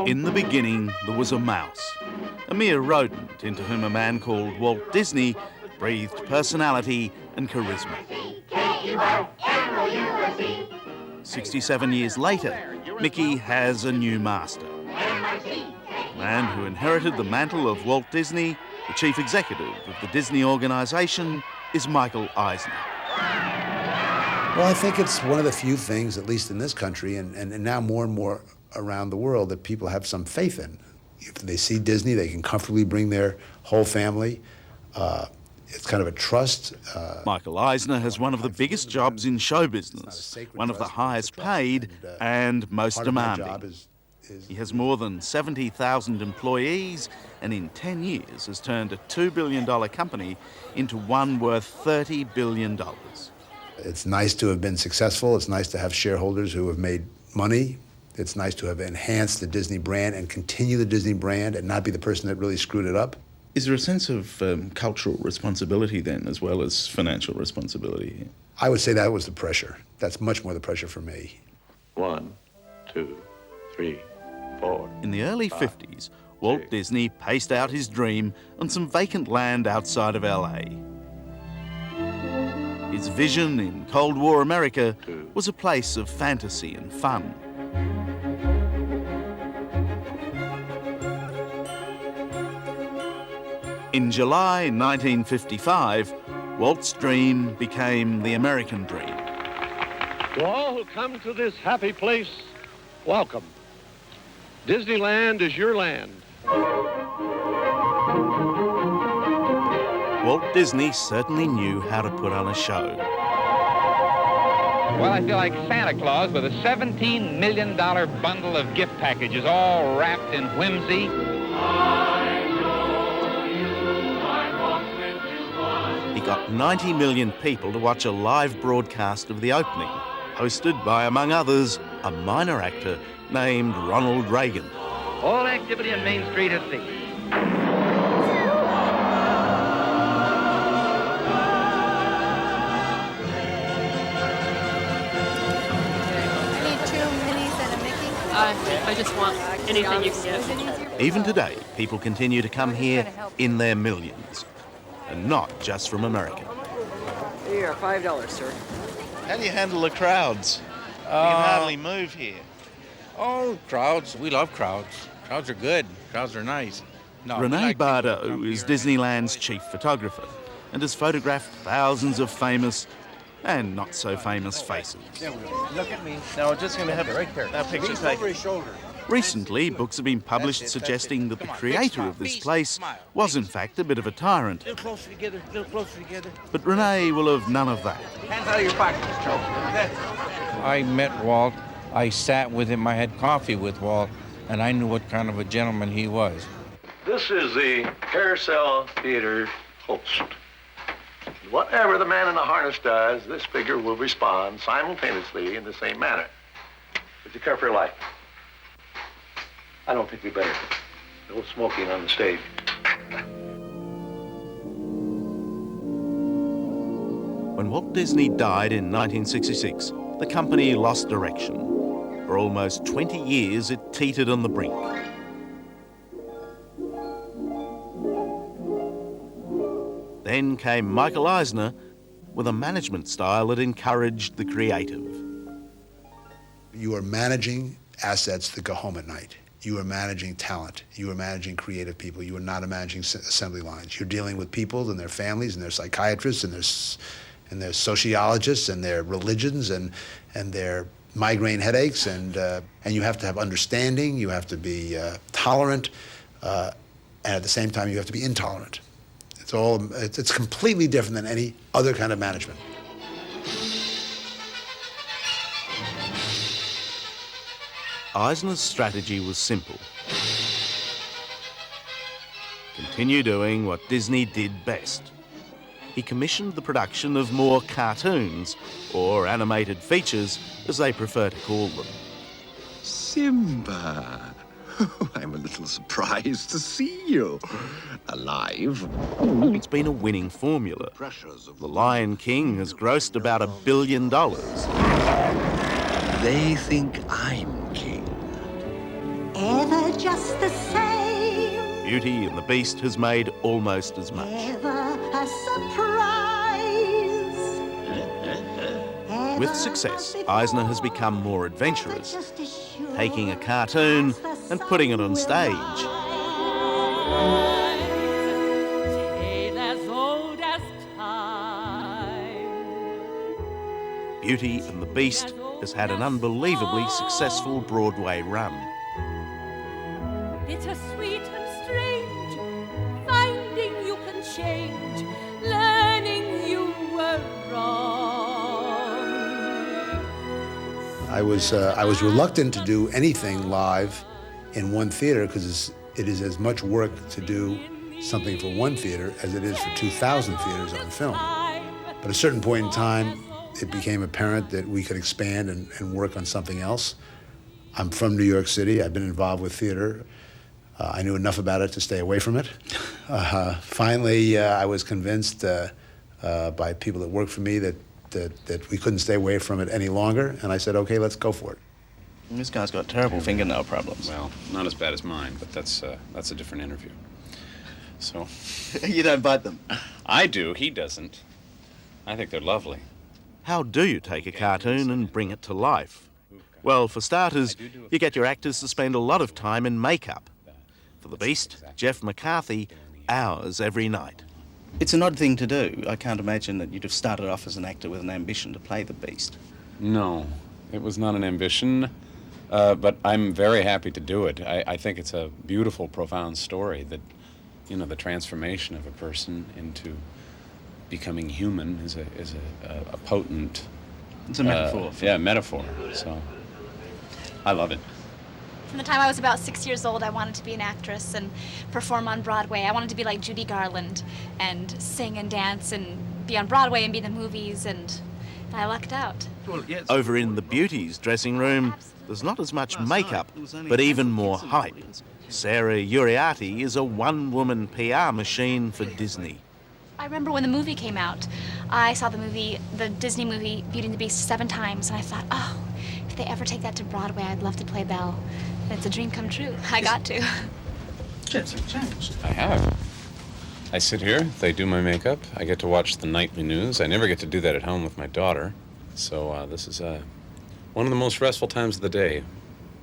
In the beginning, there was a mouse, a mere rodent into whom a man called Walt Disney breathed personality and charisma. 67 years later, Mickey has a new master. The man who inherited the mantle of Walt Disney, the chief executive of the Disney organisation, is Michael Eisner. Well, I think it's one of the few things, at least in this country, and now more and more around the world, that people have some faith in. If they see Disney, they can comfortably bring their whole family. It's kind of a trust. Michael Eisner has one of the biggest jobs in show business, one of the highest paid and most demanding. He has more than 70,000 employees and in 10 years has turned a $2 billion company into one worth $30 billion. It's nice to have been successful. It's nice to have shareholders who have made money. It's nice to have enhanced the Disney brand and continue the Disney brand and not be the person that really screwed it up. Is there a sense of cultural responsibility then, as well as financial responsibility? I would say that was the pressure. That's much more the pressure for me. 1, 2, 3, 4. In the early 50s, Walt Disney paced out his dream on some vacant land outside of LA. His vision in Cold War America was a place of fantasy and fun. In July 1955, Walt's dream became the American dream. To all who come to this happy place, welcome. Disneyland is your land. Walt Disney certainly knew how to put on a show. Well, I feel like Santa Claus with a $17 million bundle of gift packages all wrapped in whimsy. He got 90 million people to watch a live broadcast of the opening, hosted by, among others, a minor actor named Ronald Reagan. All activity on Main Street has ceased. I just want anything you can get. Even today, people continue to come here in their millions, and not just from America. Here, $5, sir. How do you handle the crowds? You can hardly move here. Oh, crowds. We love crowds. Crowds are good. Crowds are nice. No, Renee Bardo is Disneyland's chief photographer and has photographed thousands of famous and not so famous faces. Look at me. Now we're just going to have right there. Our picture taken. Recently, books have been published suggesting that the creator of this place was in fact a bit of a tyrant. A little closer together. A little closer together. But Renee will have none of that. Hands out of your pockets, Joe. I met Walt. I sat with him. I had coffee with Walt, and I knew what kind of a gentleman he was. This is the Carousel Theater host. Whatever the man in the harness does, this figure will respond simultaneously in the same manner. Would you care for your life? I don't think we better. No smoking on the stage. When Walt Disney died in 1966, the company lost direction. For almost 20 years, it teetered on the brink. Then came Michael Eisner with a management style that encouraged the creative. You are managing assets that go home at night. You are managing talent. You are managing creative people. You are not managing assembly lines. You're dealing with people and their families and their psychiatrists and their sociologists and their religions and their migraine headaches, and you have to have understanding. You have to be tolerant, and at the same time you have to be intolerant. It's completely different than any other kind of management. Eisner's strategy was simple. Continue doing what Disney did best. He commissioned the production of more cartoons, or animated features, as they prefer to call them. Simba. I'm a little surprised to see you alive. It's been a winning formula. The Lion King has grossed about $1 billion. They think I'm king. ever just the same. Beauty and the Beast has made almost as much. Ever a surprise. With success, Eisner has become more adventurous, taking a cartoon and putting it on stage. Beauty and the Beast has had an unbelievably successful Broadway run. Bittersweet and strange, finding you can change, learning you were wrong. I was reluctant to do anything live in one theater because it is as much work to do something for one theater as it is for 2,000 theaters on film. But at a certain point in time, it became apparent that we could expand and work on something else. I'm from New York City. I've been involved with theater. I knew enough about it to stay away from it. Finally, I was convinced by people that worked for me that we couldn't stay away from it any longer, and I said, okay, let's go for it. This guy's got terrible fingernail problems. Well, not as bad as mine, but that's a different interview. So... You don't bite them? I do, he doesn't. I think they're lovely. How do you take a cartoon and bring it to life? Well, for starters, you get your actors to spend a lot of time in makeup. For the Beast, Jeff McCarthy, hours every night. It's an odd thing to do. I can't imagine that you'd have started off as an actor with an ambition to play the Beast. No, it was not an ambition, but I'm very happy to do it. I think it's a beautiful, profound story that, you know, the transformation of a person into becoming human is a potent... It's a metaphor. Yeah, metaphor. So, I love it. From the time I was about 6 years old, I wanted to be an actress and perform on Broadway. I wanted to be like Judy Garland and sing and dance and be on Broadway and be in the movies, and I lucked out. Over in the Beauty's dressing room, there's not as much makeup, but even more hype. Sarah Uriarty is a one-woman PR machine for Disney. I remember when the movie came out, I saw the Disney movie Beauty and the Beast 7 times, and I thought, oh, if they ever take that to Broadway, I'd love to play Belle. And it's a dream come true. I got to. Jeff's changed. I have. I sit here, they do my makeup, I get to watch the nightly news. I never get to do that at home with my daughter. So this is one of the most stressful times of the day.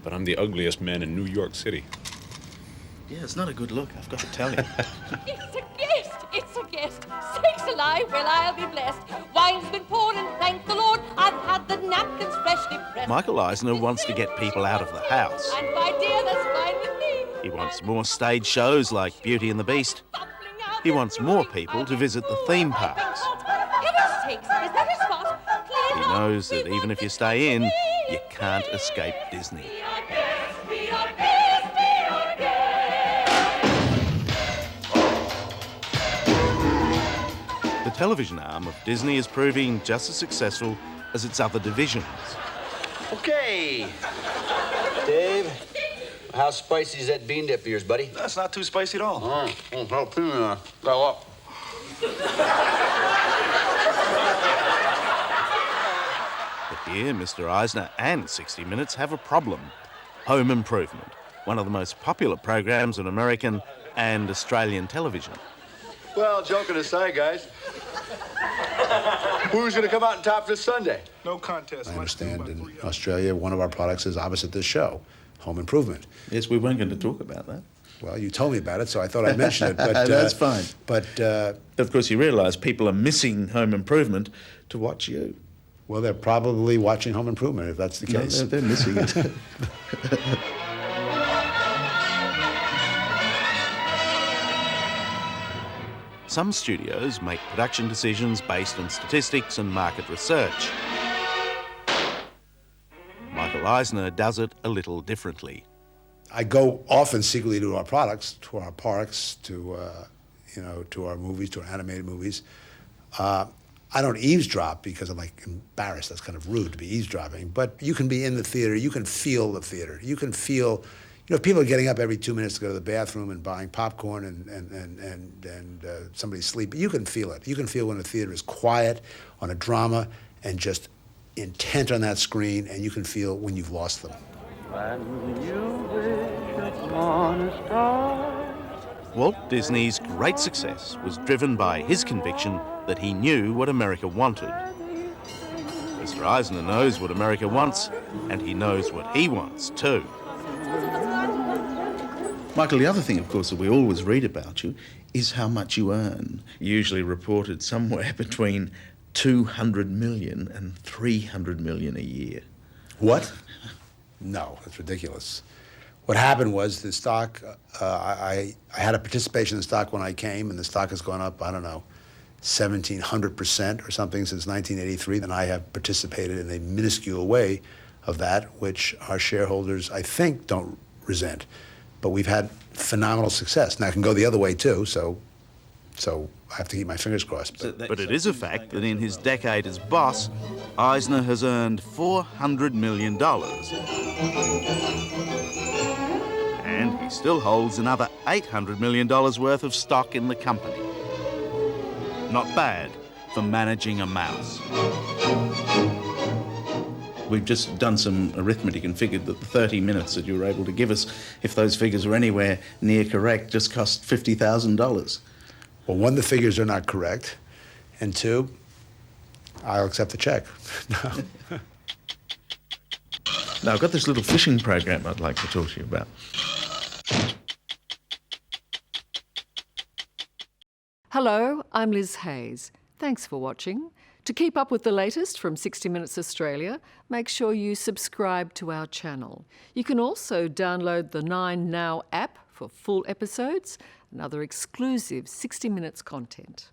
But I'm the ugliest man in New York City. Yeah, it's not a good look, I've got to tell you. It's a guest! It's a guest! Sakes alive, well, I'll be blessed. Wine's been poured and thank the Lord, I've had the napkins freshly pressed. Michael Eisner wants to get people out of the house. And my dear, that's fine with me. He wants more stage shows like Beauty and the Beast. He wants more people to visit the theme parks. Heaven's sakes, is that a spot? He knows that even if you stay in, you can't escape Disney. The television arm of Disney is proving just as successful as its other divisions. Okay. Dave, how spicy is that bean dip of yours, buddy? That's not too spicy at all. Go up. But here, Mr. Eisner and 60 Minutes have a problem. Home Improvement, one of the most popular programs on American and Australian television. Well, joking aside, guys, who's going to come out on top this Sunday? No contest. I understand in Australia, one of our products is opposite this show, Home Improvement. Yes, we weren't going to talk about that. Well, you told me about it, so I thought I'd mention it. But that's fine. But of course, you realise people are missing Home Improvement to watch you. Well, they're probably watching Home Improvement if that's the case. No, they're missing it. Some studios make production decisions based on statistics and market research. Michael Eisner does it a little differently. I go often secretly to our products, to our parks, to to our movies, to our animated movies. I don't eavesdrop because I'm like embarrassed. That's kind of rude to be eavesdropping. But you can be in the theater. You can feel the theater. You can feel, if people are getting up every 2 minutes to go to the bathroom and buying popcorn and somebody's sleeping, you can feel it. You can feel when a theater is quiet on a drama and just intent on that screen, and you can feel when you've lost them. Walt Disney's great success was driven by his conviction that he knew what America wanted. Mr. Eisner knows what America wants, and he knows what he wants too. Michael, the other thing, of course, that we always read about you is how much you earn, usually reported somewhere between 200 million and 300 million a year. What? No, that's ridiculous. What happened was the stock, I had a participation in the stock when I came, and the stock has gone up, I don't know, 1,700% or something since 1983, and I have participated in a minuscule way of that, which our shareholders, I think, don't resent. But we've had phenomenal success. Now, it can go the other way, too, so I have to keep my fingers crossed. But it is a fact that in his decade as boss, Eisner has earned $400 million. And he still holds another $800 million worth of stock in the company. Not bad for managing a mouse. We've just done some arithmetic and figured that the 30 minutes that you were able to give us, if those figures were anywhere near correct, just cost $50,000. Well, one, the figures are not correct, and two, I'll accept the check. No. Now, I've got this little fishing program I'd like to talk to you about. Hello, I'm Liz Hayes. Thanks for watching. To keep up with the latest from 60 Minutes Australia, make sure you subscribe to our channel. You can also download the 9 Now app for full episodes and other exclusive 60 Minutes content.